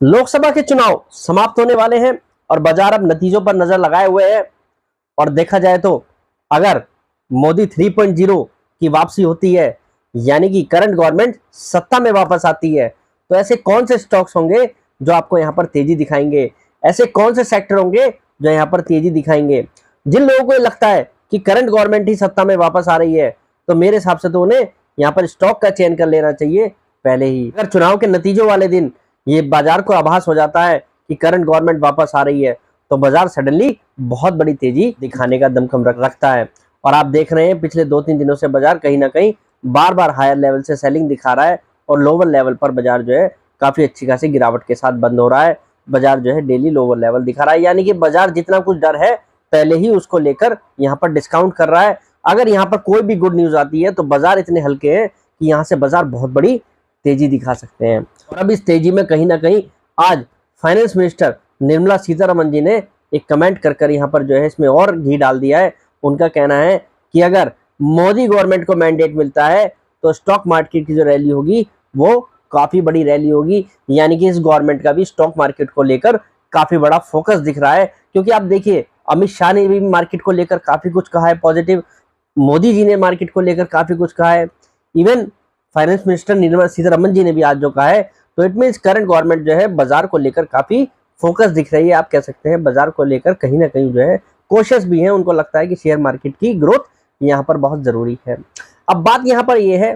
लोकसभा के चुनाव समाप्त होने वाले हैं और बाजार अब नतीजों पर नजर लगाए हुए है। और देखा जाए तो अगर मोदी 3.0 की वापसी होती है, यानी कि करंट गवर्नमेंट सत्ता में वापस आती है, तो ऐसे कौन से स्टॉक्स होंगे जो आपको यहाँ पर तेजी दिखाएंगे, ऐसे कौन से सेक्टर होंगे जो यहाँ पर तेजी दिखाएंगे। जिन लोगों को लगता है कि करंट गवर्नमेंट ही सत्ता में वापस आ रही है, तो मेरे हिसाब से तो उन्हें यहाँ पर स्टॉक का चयन कर लेना चाहिए पहले ही। अगर चुनाव के नतीजों वाले दिन ये बाजार को आभास हो जाता है कि करंट गवर्नमेंट वापस आ रही है, तो बाजार सडनली बहुत बड़ी तेजी दिखाने का दमखम रखता है। और आप देख रहे हैं पिछले 2-3 दिनों से बाजार कहीं ना कहीं बार बार हायर लेवल से सेलिंग दिखा रहा है और लोअर लेवल पर बाजार जो है काफी अच्छी खासी गिरावट के साथ बंद हो रहा है। बाजार जो है डेली लोअर लेवल दिखा रहा है, यानी कि बाजार जितना कुछ डर है पहले ही उसको लेकर यहाँ पर डिस्काउंट कर रहा है। अगर यहाँ पर कोई भी गुड न्यूज आती है तो बाजार इतने हल्के हैं कि यहाँ से बाजार बहुत बड़ी तेजी दिखा सकते हैं। और अब इस तेजी में कहीं ना कहीं आज फाइनेंस मिनिस्टर निर्मला सीतारमन जी ने एक कमेंट कर यहाँ पर जो है इसमें और घी डाल दिया है। उनका कहना है कि अगर मोदी गवर्नमेंट को मैंडेट मिलता है तो स्टॉक मार्केट की जो रैली होगी वो काफी बड़ी रैली होगी, यानी कि इस गवर्नमेंट का भी स्टॉक मार्केट को लेकर काफी बड़ा फोकस दिख रहा है। क्योंकि आप देखिए अमित शाह ने भी मार्केट को लेकर काफी कुछ कहा है पॉजिटिव, मोदी जी ने मार्केट को लेकर काफी कुछ कहा है, even finance minister Nirmala Sitharaman ji ने भी आज जो कहा है। तो इट मीन्स करंट गवर्नमेंट जो है बाजार को लेकर काफी फोकस दिख रही है। आप कह सकते हैं बाजार को लेकर कहीं ना कहीं जो है कोशिश भी है, उनको लगता है कि शेयर मार्केट की ग्रोथ यहाँ पर बहुत जरूरी है। अब बात यहाँ पर यह है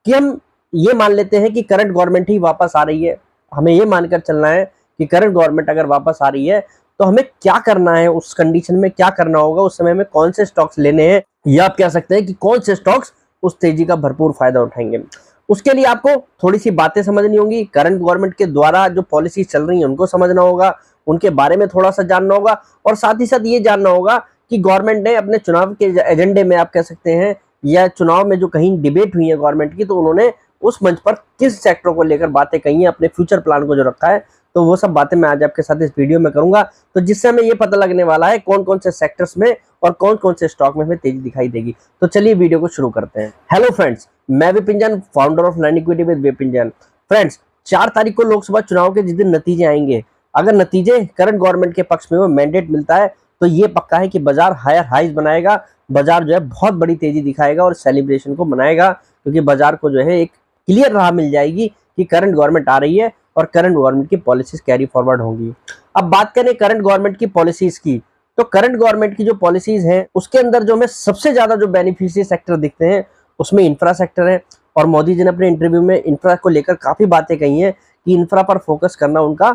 कि हम ये मान लेते हैं कि करंट गवर्नमेंट ही वापस आ रही है, हमें ये मानकर चलना है कि करंट गवर्नमेंट अगर वापस आ रही है तो हमें क्या करना है, उस कंडीशन में क्या करना होगा, उस समय में कौन से स्टॉक्स लेने हैं, या आप कह सकते हैं कि कौन से स्टॉक्स उस तेजी का भरपूर फायदा उठाएंगे। उसके लिए आपको थोड़ी सी बातें समझनी होंगी। करंट गवर्नमेंट के द्वारा जो पॉलिसी चल रही है उनको समझना होगा, उनके बारे में थोड़ा सा जानना होगा, और साथ ही साथ ये जानना होगा कि गवर्नमेंट ने अपने चुनाव के एजेंडे में आप कह सकते हैं या चुनाव में जो कहीं डिबेट हुई है गवर्नमेंट की, तो उन्होंने उस मंच पर किस सेक्टर को लेकर बातें कही है, अपने फ्यूचर प्लान को जो रखा है, तो वो सब बातें मैं आज आपके साथ इस वीडियो में करूंगा। तो जिससे हमें ये पता लगने वाला है कौन कौन से सेक्टर्स में और कौन कौन से स्टॉक में हमें तेजी दिखाई देगी। तो चलिए वीडियो को शुरू करते हैं। हेलो फ्रेंड्स, मैं Vipin Jain, founder of learn equity with Vipin Jain. Friends, 4 तारीख को लोकसभा चुनाव के जिस दिन नतीजे आएंगे, अगर नतीजे करंट गवर्नमेंट के पक्ष में वो मैंडेट मिलता है तो ये पक्का है कि बाजार हायर हाइज बनाएगा, बाजार जो है बहुत बड़ी तेजी दिखाएगा और सेलिब्रेशन को मनाएगा, क्योंकि बाजार को जो है एक क्लियर राह मिल जाएगी कि करंट गवर्नमेंट आ रही है और करंट गवर्नमेंट की पॉलिसीज कैरी फॉरवर्ड होंगी। अब बात करें करंट गवर्नमेंट की पॉलिसीज की, तो करंट गवर्नमेंट की जो पॉलिसीज हैं उसके अंदर जो हमें सबसे ज्यादा जो बेनिफिशियरी सेक्टर दिखते हैं उसमें इंफ्रा सेक्टर है। और मोदी जी ने अपने इंटरव्यू में इंफ्रा को लेकर काफी बातें कही हैं कि इंफ्रा पर फोकस करना उनका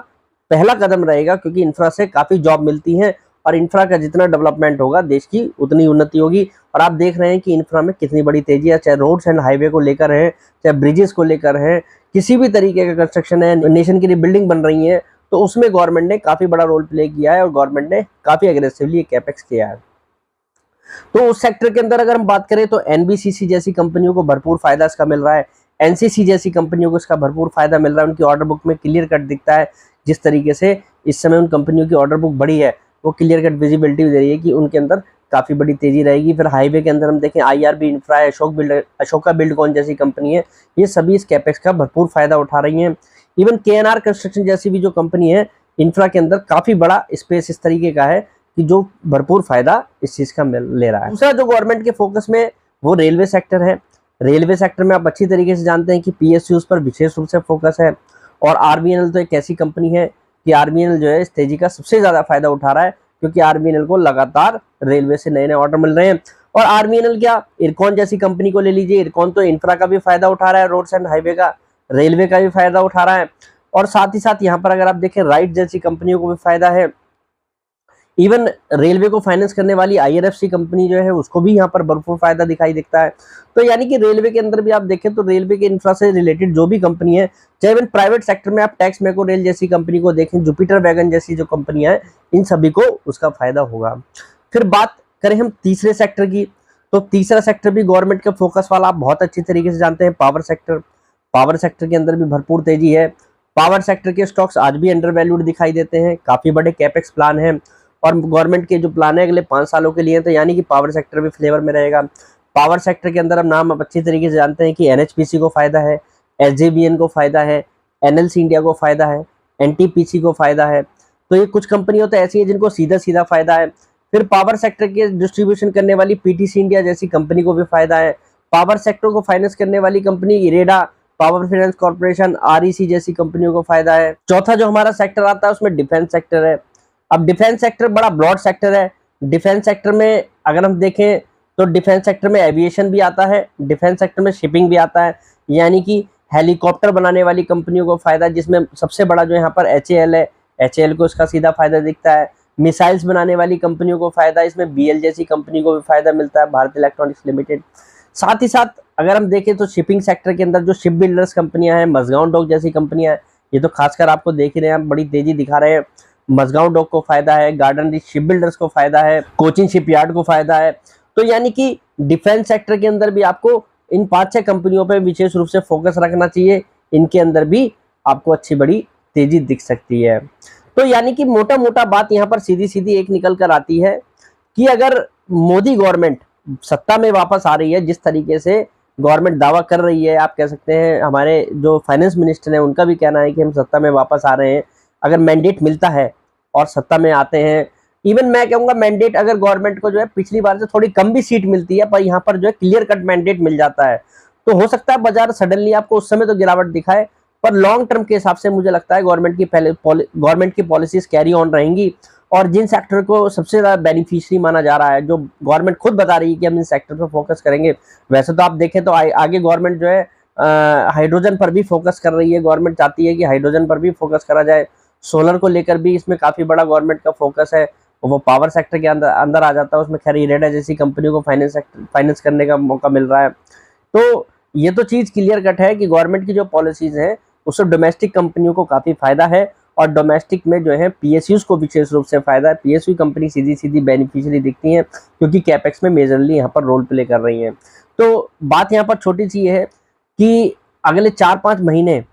पहला कदम रहेगा, क्योंकि इंफ्रा से काफी जॉब मिलती है और इंफ्रा का जितना डेवलपमेंट होगा देश की उतनी उन्नति होगी। और आप देख रहे हैं कि इंफ्रा में कितनी बड़ी तेजी है, चाहे रोड्स एंड हाईवे को लेकर है, चाहे ब्रिजेस को लेकर है, किसी भी तरीके का कंस्ट्रक्शन है, नेशन की रिबिल्डिंग बन रही है, तो उसमें गवर्नमेंट ने काफी बड़ा रोल प्ले किया है और गवर्नमेंट ने काफी एग्रेसिवली कैपेक्स किया है। तो उस सेक्टर के अंदर अगर हम बात करें तो एनबीसीसी जैसी कंपनियों को भरपूर फायदा इसका मिल रहा है, एनसीसी जैसी कंपनियों को इसका भरपूर फायदा मिल रहा है। उनकी ऑर्डर बुक में क्लियर कट दिखता है, जिस तरीके से इस समय उन कंपनियों की ऑर्डर बुक बढ़ी है वो क्लियर कट विजिबिलिटी दे रही है कि उनके अंदर काफी बड़ी तेजी रहेगी। फिर हाईवे के अंदर हम देखें आईआरबी इंफ्रा है, अशोका बिल्डकॉन जैसी कंपनी है, ये सभी इस कैपेक्स का भरपूर फायदा उठा रही हैं। इवन केएनआर कंस्ट्रक्शन जैसी भी जो कंपनी है, इंफ्रा के अंदर काफी बड़ा स्पेस इस तरीके का है कि जो भरपूर फायदा इस चीज का ले रहा है। दूसरा जो गवर्नमेंट के फोकस में वो रेलवे सेक्टर है। रेलवे सेक्टर में आप अच्छी तरीके से जानते हैं कि पीएसयूज पर विशेष रूप से फोकस है, और आरबीएनएल तो एक ऐसी कंपनी है कि आरबीएनएल जो है इस तेजी का सबसे ज्यादा फायदा उठा रहा है, क्योंकि आरबीएनएल को लगातार रेलवे से नए नए ऑर्डर मिल रहे हैं। और आरबीएनएल क्या, इरकॉन जैसी कंपनी को ले लीजिए, इरकॉन तो इंफ्रा का भी फायदा उठा रहा है, रोड्स एंड हाईवे का, रेलवे का भी फायदा उठा रहा है, और साथ ही साथ यहाँ पर अगर आप देखें राइट जैसी कंपनियों को भी फायदा है। इवन रेलवे को फाइनेंस करने वाली आईआरएफसी कंपनी जो है उसको भी यहाँ पर भरपूर फायदा दिखाई दिखता है। तो यानी कि रेलवे के अंदर भी आप देखें तो रेलवे के इंफ्रा से रिलेटेड जो भी कंपनी है, चाहे इवन प्राइवेट सेक्टर में आप टैक्स मैको रेल जैसी कंपनी को देखें, जुपिटर वैगन जैसी जो कंपनियां हैं, इन सभी को उसका फायदा होगा। फिर बात करें हम तीसरे सेक्टर की, तो तीसरा सेक्टर भी गवर्नमेंट के फोकस वाला आप बहुत अच्छी तरीके से जानते हैं, पावर सेक्टर। पावर सेक्टर के अंदर भी भरपूर तेजी है। पावर सेक्टर के स्टॉक्स आज भी अंडर वैल्यूड दिखाई देते हैं, काफी बड़े कैपेक्स प्लान है और गवर्नमेंट के जो प्लान है अगले 5 सालों के लिए, तो यानी कि पावर सेक्टर भी फ्लेवर में रहेगा। पावर सेक्टर के अंदर हम नाम आप अच्छी तरीके से जानते हैं कि एनएचपीसी को फायदा है, एसजेवीएन को फायदा है, एनएलसी इंडिया को फायदा है, एनटीपीसी को फायदा है। तो ये कुछ कंपनियां तो ऐसी है जिनको सीधा सीधा फायदा है। फिर पावर सेक्टर के डिस्ट्रीब्यूशन करने वाली पीटीसी इंडिया जैसी कंपनी को भी फायदा है। पावर सेक्टर को फाइनेंस करने वाली company IREDA, power finance corporation, REC जैसी कंपनियों को फायदा है। चौथा जो हमारा सेक्टर आता है उसमें डिफेंस सेक्टर है। अब डिफेंस सेक्टर बड़ा ब्रॉड सेक्टर है। डिफेंस सेक्टर में अगर हम देखें तो डिफेंस सेक्टर में एविएशन भी आता है, डिफेंस सेक्टर में शिपिंग भी आता है, यानी कि हेलीकॉप्टर बनाने वाली कंपनियों को फायदा है, जिसमें सबसे बड़ा जो यहाँ पर एचएएल है, एचएएल को इसका सीधा फायदा दिखता है। मिसाइल्स बनाने वाली कंपनियों को फायदा है, इसमें बीएल जैसी कंपनी को भी फायदा मिलता है, भारत इलेक्ट्रॉनिक्स लिमिटेड। साथ ही साथ अगर हम देखें तो शिपिंग सेक्टर के अंदर जो शिप बिल्डर्स कंपनियां हैं, मझगांव डॉक जैसी कंपनियां हैं, ये तो खासकर आपको देख ही रहे हैं, बड़ी तेजी दिखा रहे हैं। मझगांव डॉक को फायदा है, गार्डन रिच शिप बिल्डर्स को फायदा है, कोचिन शिपयार्ड को फायदा है। तो यानी कि डिफेंस सेक्टर के अंदर भी आपको इन 5-6 कंपनियों पे विशेष रूप से फोकस रखना चाहिए। इनके अंदर भी आपको अच्छी बड़ी तेजी दिख सकती है। तो यानी कि मोटा मोटा बात यहाँ पर सीधी सीधी एक निकल कर आती है कि अगर मोदी गवर्नमेंट सत्ता में वापस आ रही है, जिस तरीके से गवर्नमेंट दावा कर रही है, आप कह सकते हैं हमारे जो फाइनेंस मिनिस्टर हैं उनका भी कहना है कि हम सत्ता में वापस आ रहे हैं, अगर मैंडेट मिलता है और सत्ता में आते हैं, इवन मैं कहूंगा मैंडेट अगर गवर्नमेंट को जो है पिछली बार से थोड़ी कम भी सीट मिलती है, पर यहाँ पर जो है क्लियर कट मैंडेट मिल जाता है, तो हो सकता है बाजार सडनली आपको उस समय तो गिरावट दिखाए, पर लॉन्ग टर्म के हिसाब से मुझे लगता है गवर्नमेंट की पॉलिसीज कैरी ऑन रहेंगी। और जिन सेक्टर को सबसे ज्यादा बेनिफिशियरी माना जा रहा है, जो गवर्नमेंट खुद बता रही है कि हम इन सेक्टर पर फोकस करेंगे, वैसे तो आप देखें तो आगे गवर्नमेंट जो है हाइड्रोजन पर भी फोकस कर रही है। गवर्नमेंट चाहती है कि हाइड्रोजन पर भी फोकस करा जाए। सोलर को लेकर भी इसमें काफी बड़ा गवर्नमेंट का फोकस है, वो पावर सेक्टर के अंदर आ जाता है। उसमें खैर इरेडा जैसी कंपनियों को फाइनेंस करने का मौका मिल रहा है। तो ये तो चीज क्लियर कट है कि गवर्नमेंट की जो पॉलिसीज हैं उससे डोमेस्टिक कंपनियों को काफी फायदा है, और डोमेस्टिक में जो है पीएसयूज को विशेष रूप से फायदा है। पीएसयू कंपनी सीधी सीधी बेनिफिशियरी दिखती हैं, क्योंकि कैपेक्स में मेजरली यहाँ पर रोल प्ले कर रही हैं। तो बात यहाँ पर छोटी सी है कि अगले 4-5 महीने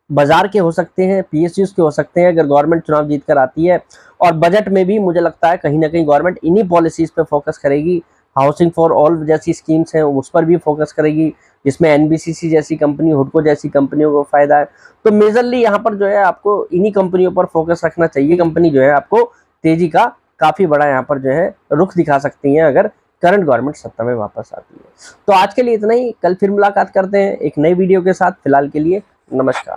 बाजार के हो सकते हैं, पीएसयूज के हो सकते हैं, अगर गवर्नमेंट चुनाव जीत कर आती है। और बजट में भी मुझे लगता है कहीं ना कहीं गवर्नमेंट इन्हीं पॉलिसीज पे फोकस करेगी। हाउसिंग फॉर ऑल जैसी स्कीम्स हैं उस पर भी फोकस करेगी, जिसमें एनबीसीसी जैसी कंपनी, हुडको जैसी कंपनियों को फायदा है। तो मेजरली यहाँ पर जो है आपको इन्हीं कंपनियों पर फोकस रखना चाहिए। कंपनी जो है आपको तेजी का काफी बड़ा यहाँ पर जो है रुख दिखा सकती है अगर करंट गवर्नमेंट सत्ता में वापस आती है। तो आज के लिए इतना ही, कल फिर मुलाकात करते हैं एक नई वीडियो के साथ। फिलहाल के लिए नमस्कार।